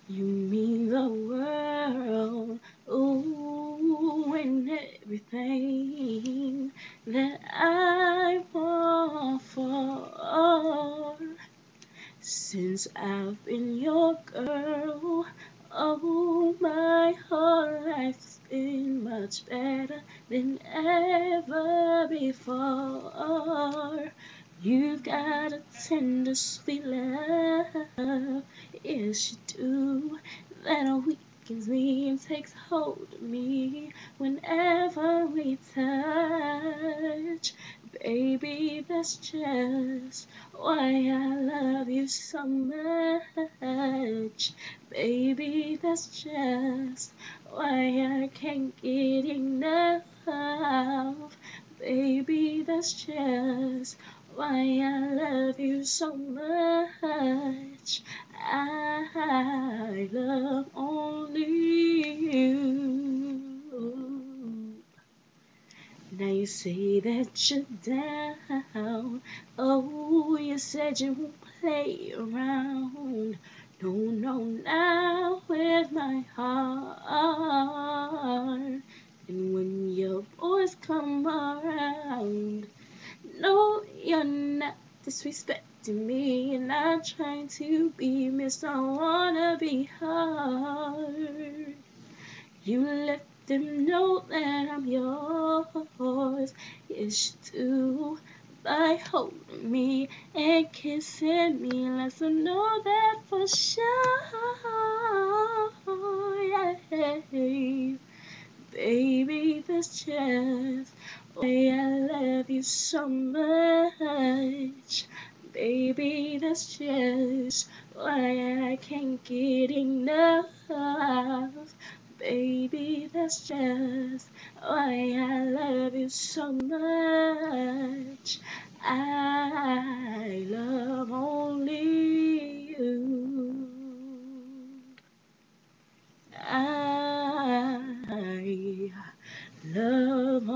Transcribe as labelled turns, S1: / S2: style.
S1: You mean the world, ooh, and everything that I want for. Since I've been your girl, oh, my whole life's been much better than ever before. You've got a tender, sweet love, yes you do, that awakens me and takes hold of me whenever we touch. Baby, that's just why I love you so much. Baby, that's just why I can't get enough. Baby, that's just why I love you so much. I love only you. Now you say that you're down. Oh, you said you won't play around. No, no, now with my heart. And when your boys come around, no, you're not disrespecting me. And I'm trying to be Miss I wanna be hard. You let them know that I'm yours. Yes, you do. By holding me and kissing me, let them know that for sure. Yeah. Baby, that's just why I love you so much. Baby, that's just why I can't get enough. Baby, that's just why I love you so much. I love only you. I love